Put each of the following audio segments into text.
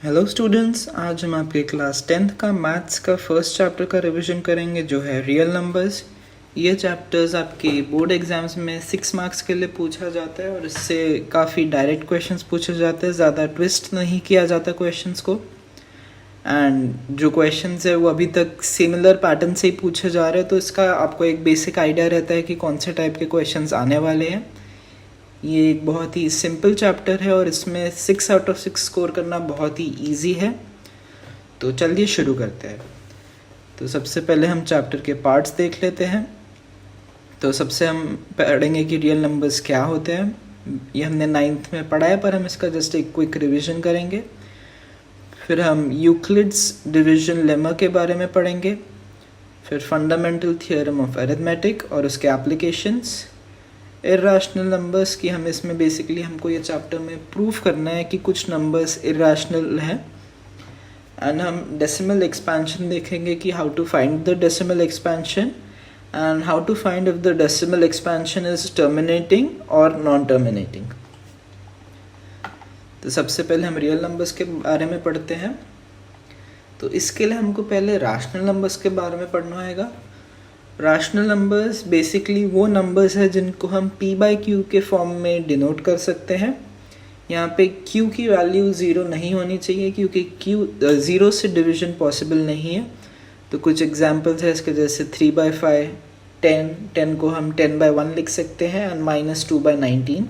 Hello students, आज हम आपके क्लास 10th का मैथ्स का फर्स्ट चैप्टर का रिवीजन करेंगे जो है रियल नंबर्स। ये चैप्टर्स आपके बोर्ड एग्जाम्स में 6 मार्क्स के लिए पूछा जाता है और इससे काफ़ी डायरेक्ट क्वेश्चंस पूछे जाते हैं, ज़्यादा ट्विस्ट नहीं किया जाता क्वेश्चंस को। एंड जो क्वेश्चंस है वो अभी तक सिमिलर पैटर्न से ही पूछे जा रहे हैं, तो इसका आपको एक बेसिक आइडिया रहता है कि कौन से टाइप के क्वेश्चंस आने वाले हैं। ये एक बहुत ही सिंपल चैप्टर है और इसमें 6 आउट ऑफ 6 स्कोर करना बहुत ही इजी है। तो चलिए शुरू करते हैं। तो सबसे पहले हम चैप्टर के पार्ट्स देख लेते हैं। तो सबसे हम पढ़ेंगे कि रियल नंबर्स क्या होते हैं। ये हमने 9th में पढ़ा है, पर हम इसका जस्ट एक क्विक रिवीजन करेंगे। फिर हम यूक्लिड्स डिवीजन लेमा के बारे में पढ़ेंगे। फिर फंडामेंटल थियोरम ऑफ अरिथमेटिक और उसके एप्लीकेशंस। इर्रेशनल नंबर्स की हम इसमें बेसिकली हमको ये चैप्टर में प्रूव करना है कि कुछ नंबर्स इर्रेशनल हैं। एंड हम डेसिमल एक्सपेंशन देखेंगे कि how to find the decimal expansion and how to find if the decimal expansion is terminating और नॉन टर्मिनेटिंग। तो सबसे पहले हम रियल नंबर्स के बारे में पढ़ते हैं। तो इसके लिए हमको पहले रैशनल नंबर्स के बारे में पढ़ना होगा। रैशनल नंबर्स बेसिकली वो नंबर्स है जिनको हम p बाई क्यू के फॉर्म में डिनोट कर सकते हैं। यहाँ पे q की वैल्यू 0 नहीं होनी चाहिए क्योंकि q 0 से डिवीजन पॉसिबल नहीं है। तो कुछ एग्जांपल्स है इसके, जैसे 3/5, 10 को हम 10/1 लिख सकते हैं एंड -2/19।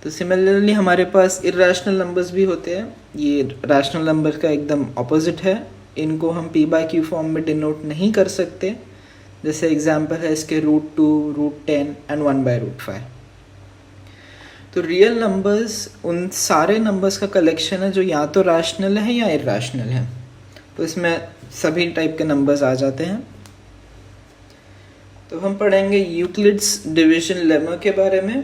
तो सिमिलरली हमारे पास इर्रेशनल नंबर्स भी होते हैं। ये रैशनल नंबर का एकदम ऑपोजिट है। इनको हम p बाई क्यू फॉर्म में डिनोट नहीं कर सकते। जैसे एग्जाम्पल है इसके √2, √10 एंड 1/√5। तो रियल नंबर्स उन सारे नंबर्स का कलेक्शन है जो या तो रैशनल है या इर्रेशनल है। तो इसमें सभी टाइप के नंबर्स आ जाते हैं। तो हम पढ़ेंगे यूक्लिड्स डिवीजन लेमा के बारे में।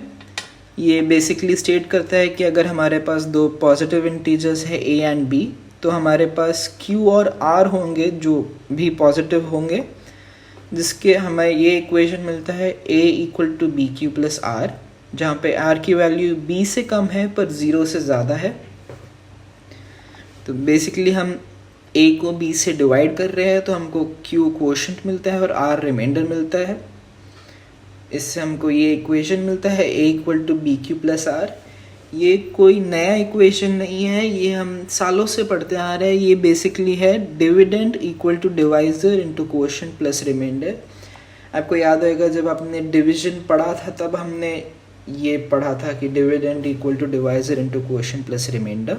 ये बेसिकली स्टेट करता है कि अगर हमारे पास दो पॉजिटिव इंटीजर्स है a एंड b, तो हमारे पास q और r होंगे जो भी पॉजिटिव होंगे, जिसके हमें ये इक्वेशन मिलता है a = bq + r, जहाँ पे r की वैल्यू b से कम है पर 0 से ज़्यादा है। तो बेसिकली हम a को b से डिवाइड कर रहे हैं तो हमको q क्वोशंट मिलता है और r रिमाइंडर मिलता है। इससे हमको ये इक्वेशन मिलता है a = bq + r। ये कोई नया इक्वेशन नहीं है, ये हम सालों से पढ़ते आ रहे हैं। ये बेसिकली है dividend = divisor × quotient plus remainder. आपको याद होगा जब आपने डिवीजन पढ़ा था तब हमने ये पढ़ा था कि dividend = divisor × quotient plus remainder.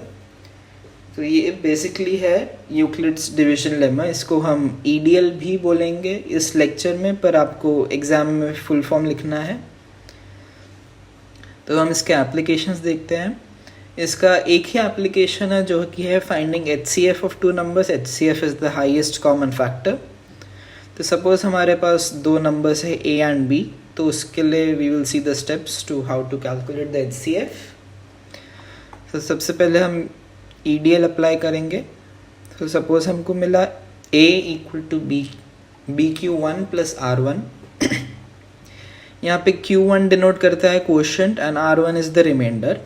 तो ये बेसिकली है यूक्लिड्स डिवीजन लेमा। इसको हम EDL भी बोलेंगे इस लेक्चर में, पर आपको एग्जाम में फुल फॉर्म लिखना है। तो हम इसके एप्लीकेशंस देखते हैं। इसका एक ही एप्लीकेशन है जो कि है finding HCF of two numbers. HCF is the highest common factor. तो सपोज हमारे पास दो नंबर्स है a एंड b, तो उसके लिए we will see the steps to how to calculate the HCF। तो सबसे पहले हम EDL अप्लाई करेंगे। तो सपोज हमको मिला a = bq1 + r1। यहाँ पे q1 डिनोट करता है quotient and r1 is the remainder.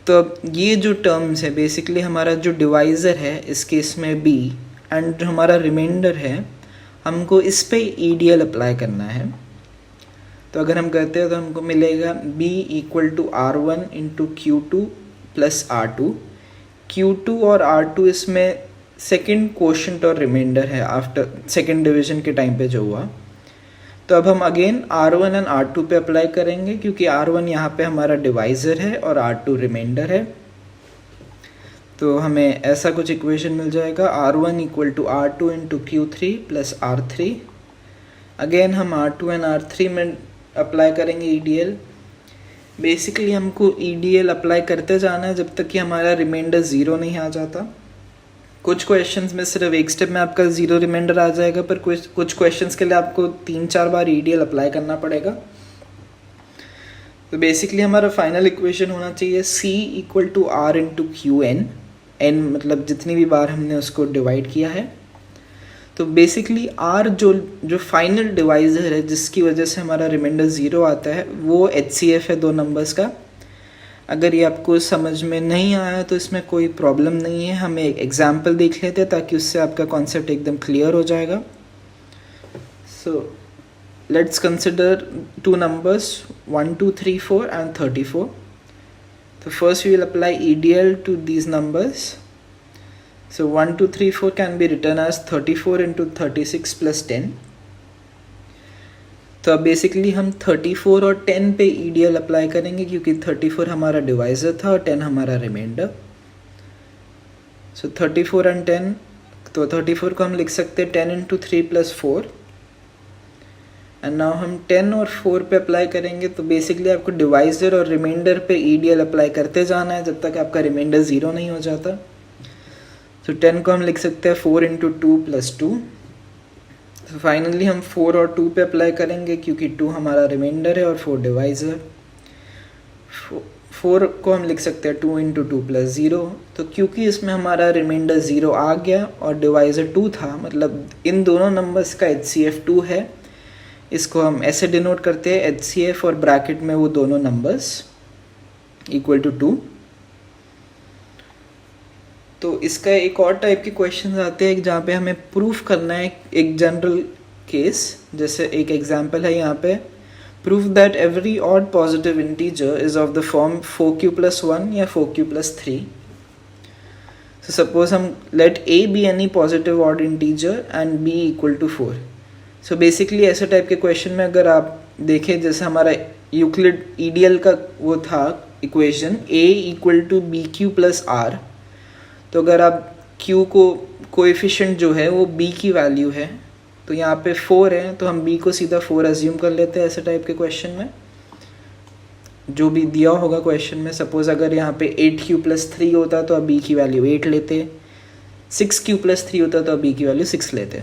तो अब ये जो टर्म्स है बेसिकली हमारा जो डिवाइज़र है इस केस में b एंड जो हमारा रिमाइंडर है हमको इस पे EDL अप्लाई करना है। तो अगर हम करते हैं तो हमको मिलेगा b = r1 × q2 + r2। q2 और r2 इसमें सेकेंड क्वोशंट और रिमाइंडर है आफ्टर सेकेंड डिवीजन के टाइम पे जो हुआ। तो अब हम अगेन r1 एंड r2 पे अप्लाई करेंगे क्योंकि r1 यहाँ पे हमारा डिवाइज़र है और r2 रिमाइंडर है। तो हमें ऐसा कुछ इक्वेशन मिल जाएगा r1 = r2 × q3 + r3। Again हम r2 एंड r3 में अप्लाई करेंगे EDL। बेसिकली हमको EDL अप्लाई करते जाना है जब तक कि हमारा रिमाइंडर 0 नहीं आ जाता। कुछ क्वेश्चंस में सिर्फ एक स्टेप में आपका 0 रिमाइंडर आ जाएगा, पर कुछ क्वेश्चंस के लिए आपको 3-4 बार EDL अप्लाई करना पड़ेगा। तो बेसिकली हमारा फाइनल इक्वेशन होना चाहिए c = r × qn, n मतलब जितनी भी बार हमने उसको डिवाइड किया है। तो बेसिकली r जो फाइनल डिवाइज़र है जिसकी वजह से हमारा रिमाइंडर 0 आता है वो HCF है दो नंबर्स का। अगर ये आपको समझ में नहीं आया तो इसमें कोई प्रॉब्लम नहीं है, हम एक एग्जाम्पल देख लेते हैं ताकि उससे आपका कॉन्सेप्ट एकदम क्लियर हो जाएगा. So let's consider two numbers 1, 2, 3, 4 and 34. So first we will apply EDL to these numbers. So 1, 2, 3, 4 can be written as 34 into 36 plus 10. तो अब बेसिकली हम 34 और 10 पे EDL अप्लाई करेंगे क्योंकि 34 हमारा डिवाइजर था और 10 हमारा रिमाइंडर. सो 34 एंड 10, तो 34 को हम लिख सकते हैं 10 into 3 plus 4. एंड नाउ हम 10 और 4 पे अप्लाई करेंगे. तो बेसिकली आपको डिवाइजर और रिमाइंडर पे EDL अप्लाई करते जाना है जब तक आपका रिमाइंडर 0 नहीं हो जाता. तो 10 को हम लिख सकते हैं 4 into 2 plus 2. तो फाइनली हम 4 और 2 पे अप्लाई करेंगे क्योंकि 2 हमारा रिमाइंडर है और 4 डिवाइजर. 4 को हम लिख सकते हैं 2 into 2 plus 0. तो क्योंकि इसमें हमारा रिमाइंडर 0 आ गया और डिवाइजर 2 था, मतलब इन दोनों नंबर्स का HCF 2 है. इसको हम ऐसे डिनोट करते हैं HCF और ब्रैकेट में वो दोनों नंबर्स इक्वल टू 2. तो इसका एक और टाइप के क्वेश्चन आते हैं जहाँ पे हमें प्रूफ करना है एक जनरल केस. जैसे एक एग्जांपल है यहाँ पे, proof that every odd positive integer is of the form 4q plus 1 या 4q plus 3. सो सपोज हम let a be any positive odd integer and b equal to 4. So basically ऐसे type के question में अगर आप देखें, जैसे हमारा यूक्लिड EDL का वो था equation a equal to BQ plus R. तो अगर आप Q को कोएफिशिएंट जो है वो B की वैल्यू है, तो यहाँ पे 4 है तो हम B को सीधा 4 अज्यूम कर लेते हैं ऐसे टाइप के क्वेश्चन में. जो भी दिया होगा क्वेश्चन में, सपोज अगर यहाँ पे 8q plus 3 होता तो अब B की वैल्यू 8 लेते, 6q plus 3 होता तो अब B की वैल्यू 6 लेते.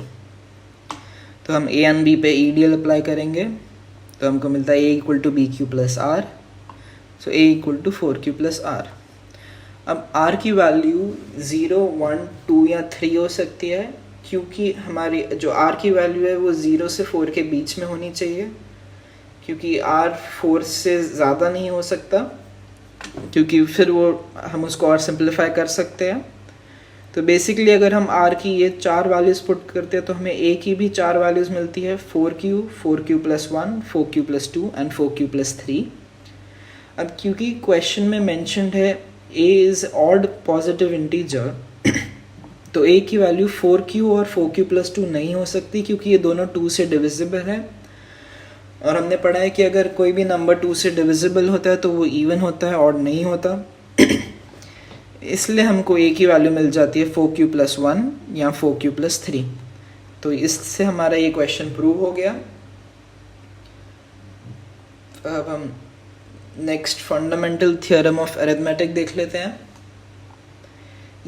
तो हम A एंड B पे EDL अप्लाई करेंगे तो हमको मिलता है A equal to BQ plus R. So A equal to 4q plus R. अब R की वैल्यू 0, 1, 2 या 3 हो सकती है क्योंकि हमारी जो R की वैल्यू है वो 0 से 4 के बीच में होनी चाहिए, क्योंकि R 4 से ज़्यादा नहीं हो सकता क्योंकि फिर वो हम उसको और सिंप्लीफाई कर सकते हैं. तो बेसिकली अगर हम R की ये 4 वैल्यूज़ पुट करते हैं तो हमें A की भी 4 वैल्यूज़ मिलती है, 4q, 4q plus 1, 4q plus 2 and 4q plus 3. अब क्योंकि क्वेश्चन में मेंशन्ड है A is odd positive integer, तो A की वैल्यू 4q और 4q plus 2 नहीं हो सकती क्योंकि ये दोनों 2 से डिविजिबल है. और हमने पढ़ा है कि अगर कोई भी नंबर 2 से डिविजिबल होता है तो वो इवन होता है, ऑड नहीं होता. इसलिए हमको A की वैल्यू मिल जाती है 4q plus 1 या 4q plus 3. तो इससे हमारा ये क्वेश्चन प्रूव हो गया. अब हम next fundamental theorem of arithmetic देख लेते हैं.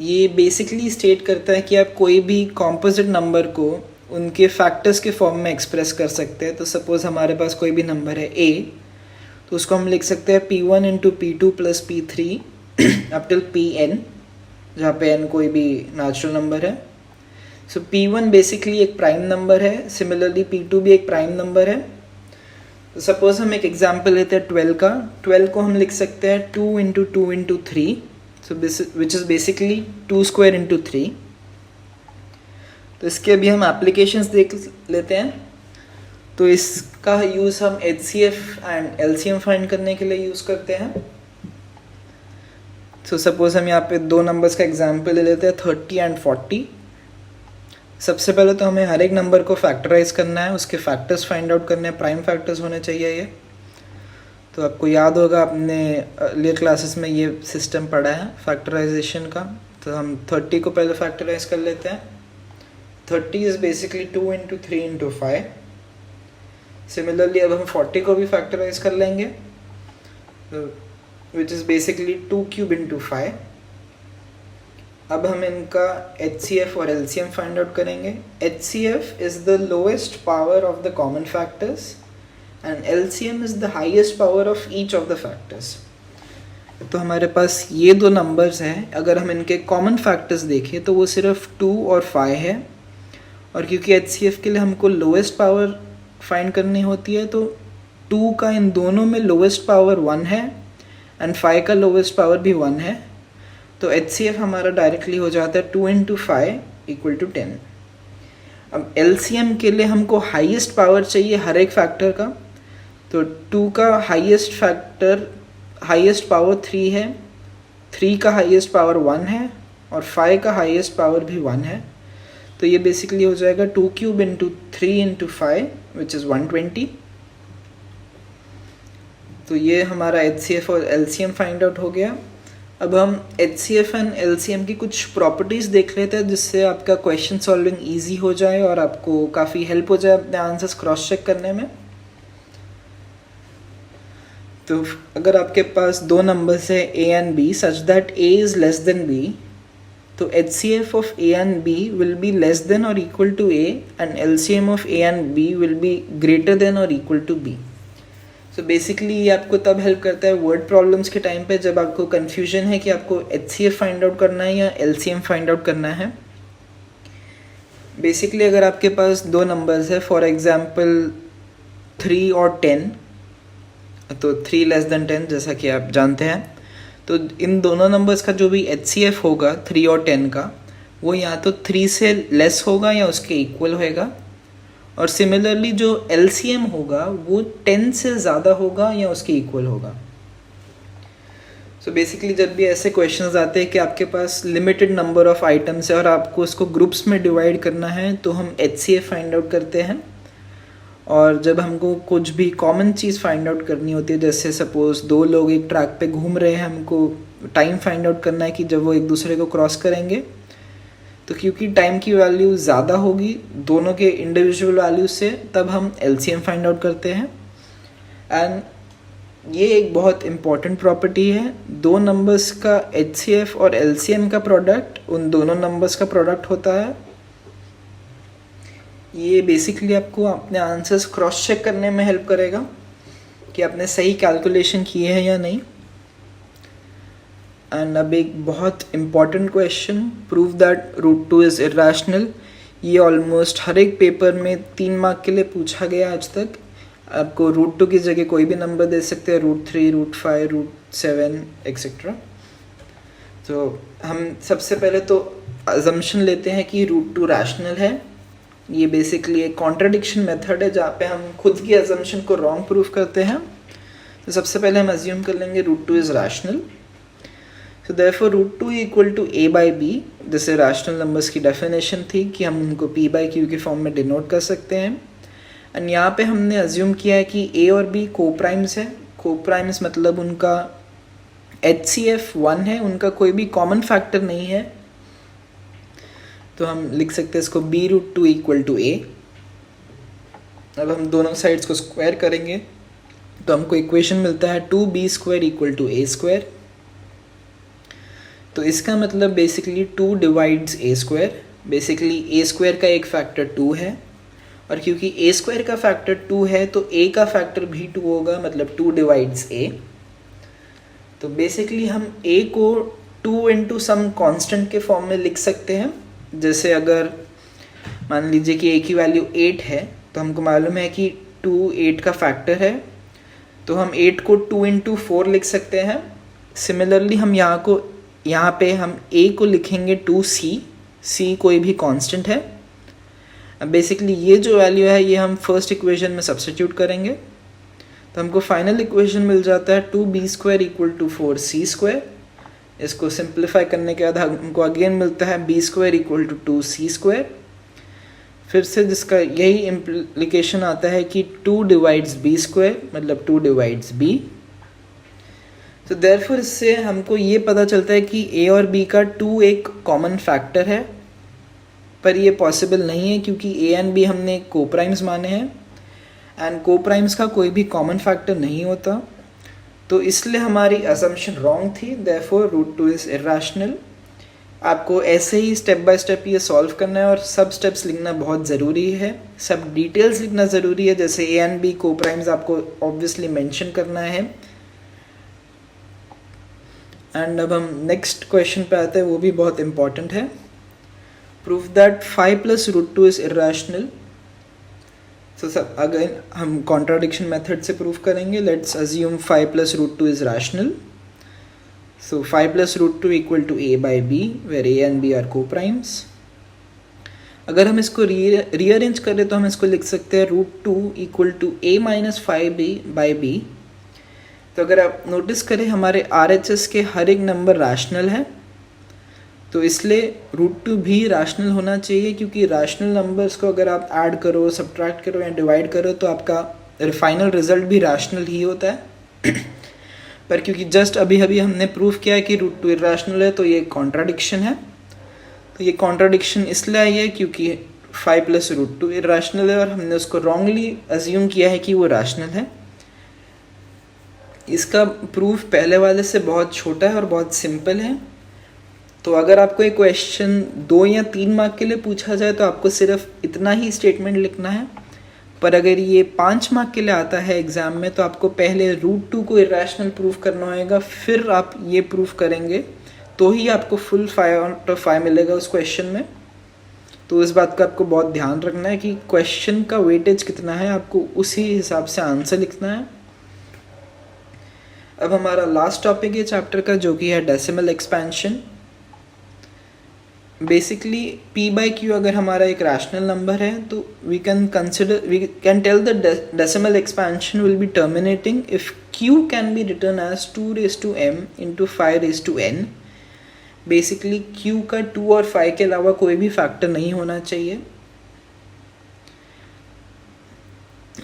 ये बेसिकली स्टेट करता है कि आप कोई भी कॉम्पोजिट नंबर को उनके फैक्टर्स के फॉर्म में एक्सप्रेस कर सकते हैं. तो सपोज हमारे पास कोई भी नंबर है A, तो उसको हम लिख सकते हैं P1 into P2 plus P3 up till Pn, जहाँ पे n कोई भी नेचुरल नंबर है. सो P1 बेसिकली एक प्राइम नंबर है, सिमिलरली P2 भी एक प्राइम नंबर है. तो सपोज हम एक एग्जांपल लेते हैं 12 का. 12 को हम लिख सकते हैं 2 into 2 into 3, so which is basically 2 square into 3. तो इसके अभी हम एप्लीकेशंस देख लेते हैं. तो इसका यूज़ हम HCF एंड LCM फाइंड करने के लिए यूज़ करते हैं. तो सपोज हम यहाँ पे दो नंबर्स का एग्जांपल ले लेते हैं 30 एंड 40. सबसे पहले तो हमें हर एक नंबर को फैक्टराइज करना है, उसके फैक्टर्स फाइंड आउट करने हैं, प्राइम फैक्टर्स होने चाहिए ये. तो आपको याद होगा आपने अर्लियर क्लासेस में ये सिस्टम पढ़ा है फैक्टराइजेशन का. तो हम 30 को पहले फैक्टराइज कर लेते हैं. 30 is basically 2 into 3 into 5. Similarly अब हम 40 को भी फैक्टराइज कर लेंगे, which is basically 2 cube into 5. अब हम इनका HCF और LCM फाइंड आउट करेंगे. HCF is the lowest power of the common factors and LCM is the highest power of each of the factors. तो हमारे पास ये दो नंबर्स हैं. अगर हम इनके कॉमन फैक्टर्स देखें तो वो सिर्फ 2 और 5 है, और क्योंकि HCF के लिए हमको लोएस्ट पावर फाइंड करनी होती है तो 2 का इन दोनों में लोएस्ट पावर 1 है एंड 5 का लोवेस्ट पावर भी 1 है, तो HCF हमारा डायरेक्टली हो जाता है 2 × 5 = 10। अब LCM के लिए हमको हाईएस्ट पावर चाहिए हर एक फैक्टर का, तो 2 का हाईएस्ट पावर 3 है, 3 का हाईएस्ट पावर 1 है और 5 का हाईएस्ट पावर भी 1 है, तो ये बेसिकली हो जाएगा 2³ × 3 × 5 विच इज़ 120। तो ये हमारा HCF और LCM फाइंड आउट हो गया। अब हम HCF एंड LCM की कुछ प्रॉपर्टीज़ देख लेते हैं जिससे आपका क्वेश्चन सॉल्विंग ईजी हो जाए और आपको काफ़ी हेल्प हो जाए अपने आंसर्स क्रॉस चेक करने में। तो अगर आपके पास दो नंबर्स है A and B such that A is less than B, तो HCF of A and B will be less than or equal to A and LCM of A and B will be greater than or equal to B। तो basically ये आपको तब help करता है word problems के time पे जब आपको कन्फ्यूजन है कि आपको HCF फाइंड आउट करना है या LCM फाइंड आउट करना है। बेसिकली अगर आपके पास दो नंबर्स है, फॉर एग्जांपल 3 और 10, तो 3 लेस देन 10 जैसा कि आप जानते हैं, तो इन दोनों नंबर्स का जो भी HCF होगा 3 और 10 का, वो या तो 3 से लेस होगा या उसके इक्वल होगा, और सिमिलरली जो LCM होगा वो 10 से ज़्यादा होगा या उसके इक्वल होगा। सो बेसिकली जब भी ऐसे क्वेश्चंस आते हैं कि आपके पास लिमिटेड नंबर ऑफ आइटम्स है और आपको उसको ग्रुप्स में डिवाइड करना है, तो हम HCF फाइंड आउट करते हैं। और जब हमको कुछ भी कॉमन चीज़ फाइंड आउट करनी होती है, जैसे सपोज दो लोग एक ट्रैक पे घूम रहे हैं, हमको टाइम फाइंड आउट करना है कि जब वो एक दूसरे को क्रॉस करेंगे, तो क्योंकि टाइम की वैल्यू ज़्यादा होगी दोनों के इंडिविजुअल वैल्यू से, तब हम LCM फाइंड आउट करते हैं। एंड ये एक बहुत इम्पॉर्टेंट प्रॉपर्टी है, दो नंबर्स का HCF और LCM का प्रोडक्ट उन दोनों नंबर्स का प्रोडक्ट होता है। ये बेसिकली आपको अपने आंसर्स क्रॉस चेक करने में हेल्प करेगा कि आपने सही कैलकुलेशन किए हैं या नहीं। एंड अब एक बहुत important question, prove that √2 is irrational. ये ऑलमोस्ट हर एक पेपर में 3 मार्क के लिए पूछा गया आज तक। आपको √2 की जगह कोई भी नंबर दे सकते हैं, √3, √5, √7 एक्सेट्रा। तो हम सबसे पहले तो अजम्पशन लेते हैं कि √2 रैशनल है। ये बेसिकली एक कॉन्ट्रडिक्शन मेथड है जहाँ पे हम खुद की अजम्पशन को रॉन्ग प्रूफ करते हैं। तो सबसे पहले हम अज्यूम कर लेंगे √2 is rational. So therefore √2 = a/b, जैसे रैशनल नंबर्स की डेफिनेशन थी कि हम उनको p/q के फॉर्म में डिनोट कर सकते हैं। एंड यहाँ पे हमने अज्यूम किया है कि a और b कोप्राइम्स है। कोप्राइम्स मतलब उनका HCF 1 है, उनका कोई भी कॉमन फैक्टर नहीं है। तो हम लिख सकते हैं इसको b√2 = a। अब हम दोनों साइड्स को स्क्वायर करेंगे तो हमको इक्वेशन मिलता है 2b² = a²। तो इसका मतलब basically 2 divides a²। Basically a² का एक फैक्टर 2 है, और क्योंकि a² का फैक्टर 2 है तो a का फैक्टर भी 2 होगा, मतलब 2 डिवाइड्स a। तो बेसिकली हम a को 2 × सम कांस्टेंट के फॉर्म में लिख सकते हैं। जैसे अगर मान लीजिए कि a की वैल्यू 8 है, तो हमको मालूम है कि 2 8 का फैक्टर है, तो हम 8 को 2 × 4 लिख सकते हैं। सिमिलरली हम यहाँ पे हम a को लिखेंगे 2c, c कोई भी कांस्टेंट है। अब बेसिकली ये जो वैल्यू है ये हम फर्स्ट इक्वेशन में सब्स्टिट्यूट करेंगे, तो हमको फाइनल इक्वेशन मिल जाता है 2b² = 4c²। इसको सिंप्लीफाई करने के बाद हमको अगेन मिलता है b² = 2c²। फिर से जिसका यही इम्प्लीकेशन आता है कि 2 डिवाइड्स b², मतलब 2 डिवाइड्स b। तो देयरफॉर इससे हमको ये पता चलता है कि a और b का 2 एक कॉमन फैक्टर है, पर ये पॉसिबल नहीं है क्योंकि a एंड b हमने कोप्राइम्स माने हैं, एंड कोप्राइम्स का कोई भी कॉमन फैक्टर नहीं होता। तो इसलिए हमारी असम्पशन रॉन्ग थी, देयरफॉर √2 इज़ इरेशनल। आपको ऐसे ही स्टेप बाय स्टेप ये सॉल्व करना है, और सब स्टेप्स लिखना बहुत ज़रूरी है, सब डिटेल्स लिखना ज़रूरी है। जैसे a एंड b कोप्राइम्स आपको ऑब्वियसली मेंशन करना है। एंड अब हम नेक्स्ट क्वेश्चन पे आते हैं, वो भी बहुत इंपॉर्टेंट है। Proof that 5 + √2 is irrational. तो सब अगेन हम कॉन्ट्राडिक्शन मेथड से प्रूफ करेंगे। Let's assume 5 + √2 is rational. So 5 plus root 2 equal to a by b, where a and b are co-primes. अगर हम इसको रीअरेंज करें तो हम इसको लिख सकते हैं √2 equal to a minus 5b by b. तो अगर आप नोटिस करें हमारे RHS के हर एक नंबर रैशनल है, तो इसलिए √2 भी रैशनल होना चाहिए, क्योंकि रैशनल नंबर्स को अगर आप ऐड करो, सब्ट्रैक्ट करो या डिवाइड करो तो आपका फाइनल रिजल्ट भी रैशनल ही होता है. पर क्योंकि जस्ट अभी अभी हमने प्रूफ किया है कि √2 इरैशनल है, तो ये कॉन्ट्राडिक्शन है. तो ये कॉन्ट्राडिक्शन इसलिए आई है क्योंकि 5 प्लस √2 इरैशनल है और हमने उसको रॉन्गली अज्यूम किया है कि वो रैशनल है. इसका प्रूफ पहले वाले से बहुत छोटा है और बहुत सिंपल है. तो अगर आपको एक क्वेश्चन 2 या 3 मार्क के लिए पूछा जाए तो आपको सिर्फ इतना ही स्टेटमेंट लिखना है. पर अगर ये 5 मार्क के लिए आता है एग्जाम में तो आपको पहले √2 को इरैशनल प्रूफ करना होगा, फिर आप ये प्रूफ करेंगे तो ही आपको फुल 5/5 मिलेगा उस क्वेश्चन में. तो इस बात का आपको बहुत ध्यान रखना है कि क्वेश्चन का वेटेज कितना है, आपको उसी हिसाब से आंसर लिखना है. अब हमारा लास्ट टॉपिक है चैप्टर का, जो कि है decimal expansion. Basically p by Q अगर हमारा एक रैशनल नंबर है तो we can tell the decimal expansion will be terminating if q can be written as 2m into 5n. Basically q का 2 और 5 के अलावा कोई भी फैक्टर नहीं होना चाहिए.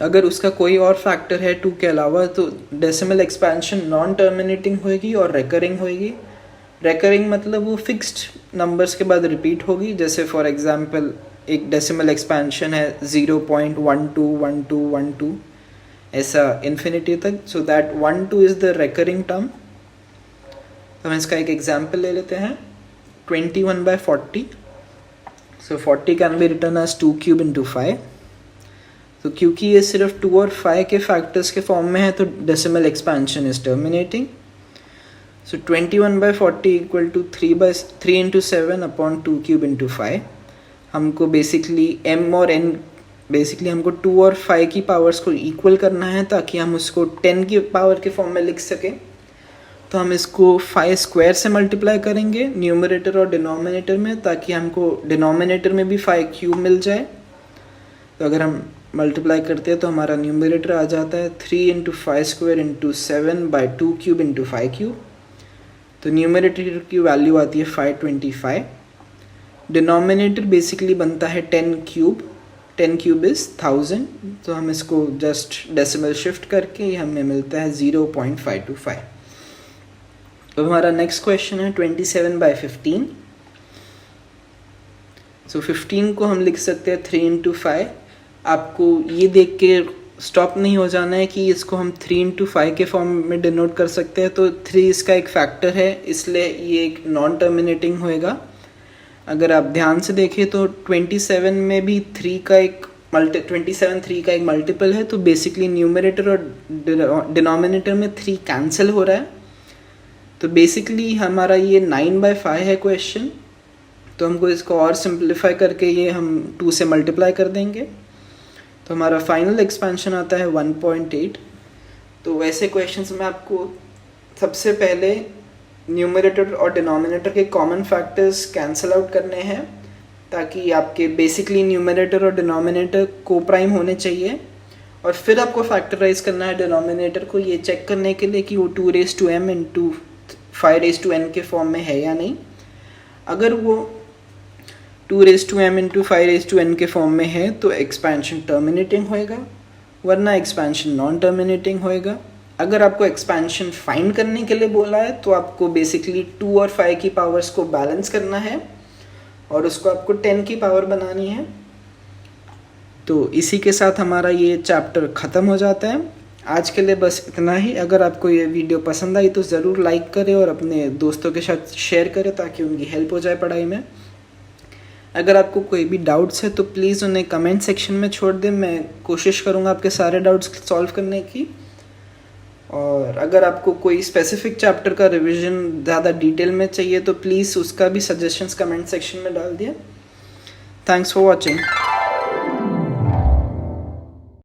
अगर उसका कोई और फैक्टर है 2 के अलावा तो डेसिमल एक्सपेंशन नॉन टर्मिनेटिंग होगी और रिकरिंग होगी. रिकरिंग मतलब वो फिक्स्ड नंबर्स के बाद रिपीट होगी. जैसे फॉर एग्जांपल एक डेसिमल एक्सपेंशन है 0.121212 ऐसा इन्फिनिटी तक, so that 12 is the recurring term. तो हम इसका एक एग्जांपल ले लेते हैं 21/40. So 40 can be written as 2 cube into 5. तो क्योंकि ये सिर्फ 2 और 5 के फैक्टर्स के फॉर्म में है तो decimal expansion is terminating. So 21/40 equal to 3 into 7 upon 2 cube into 5. हमको बेसिकली m और n बेसिकली हमको 2 और 5 की पावर्स को इक्वल करना है ताकि हम उसको 10 की पावर के फॉर्म में लिख सकें. तो हम इसको 5 स्क्वायर से मल्टीप्लाई करेंगे न्यूमरेटर और डिनोमिनेटर में, ताकि हमको डिनोमिनेटर में भी 5 क्यूब मिल जाए. तो अगर हम मल्टीप्लाई करते हैं तो हमारा न्यूमरेटर आ जाता है 3 into 5 square into 7 by 2 cube into 5 cube. तो न्यूमरेटर की वैल्यू आती है 525. डिनोमिनेटर बेसिकली बनता है 10 क्यूब. 10 cube is 1000. तो हम इसको जस्ट डेसिमल शिफ्ट करके हमें मिलता है 0.525. तो हमारा नेक्स्ट क्वेश्चन है 27/15. सो 15 को हम लिख सकते हैं 3 इंटू 5. आपको ये देख के स्टॉप नहीं हो जाना है कि इसको हम 3 इंटू 5 के फॉर्म में डिनोट कर सकते हैं. तो 3 इसका एक फैक्टर है, इसलिए ये एक नॉन टर्मिनेटिंग होएगा. अगर आप ध्यान से देखें तो 27 में भी 3 का एक 3 का एक मल्टीपल है. तो बेसिकली न्यूमरेटर और डिनोमिनेटर में 3 कैंसिल हो रहा है. तो बेसिकली हमारा ये 9/5 है क्वेश्चन. तो हमको इसको और सिंप्लीफाई करके ये हम 2 से मल्टीप्लाई कर देंगे. तो हमारा फाइनल एक्सपेंशन आता है 1.8. तो वैसे क्वेश्चंस में आपको सबसे पहले न्यूमरेटर और डिनोमिनेटर के कॉमन फैक्टर्स कैंसिल आउट करने हैं, ताकि आपके बेसिकली न्यूमरेटर और डिनोमिनेटर को प्राइम होने चाहिए. और फिर आपको फैक्टराइज करना है डिनोमिनेटर को, ये चेक करने के लिए कि वो 2m इंटू 5n के फॉर्म में है या नहीं. अगर वो 2m इंटू 5n के फॉर्म में है तो एक्सपेंशन टर्मिनेटिंग होएगा, वरना एक्सपेंशन नॉन टर्मिनेटिंग होएगा. अगर आपको एक्सपेंशन फाइंड करने के लिए बोला है तो आपको बेसिकली 2 और 5 की पावर्स को बैलेंस करना है और उसको आपको 10 की पावर बनानी है. तो इसी के साथ हमारा ये चैप्टर ख़त्म हो जाता है. आज के लिए बस इतना ही. अगर आपको ये वीडियो पसंद आई तो ज़रूर लाइक करें और अपने दोस्तों के साथ शेयर करें ताकि उनकी हेल्प हो जाए पढ़ाई में. अगर आपको कोई भी डाउट्स है तो प्लीज़ उन्हें कमेंट सेक्शन में छोड़ दें. मैं कोशिश करूँगा आपके सारे डाउट्स सॉल्व करने की. और अगर आपको कोई स्पेसिफिक चैप्टर का रिवीजन ज़्यादा डिटेल में चाहिए तो प्लीज़ उसका भी सजेशंस कमेंट सेक्शन में डाल दिए. Thanks for watching.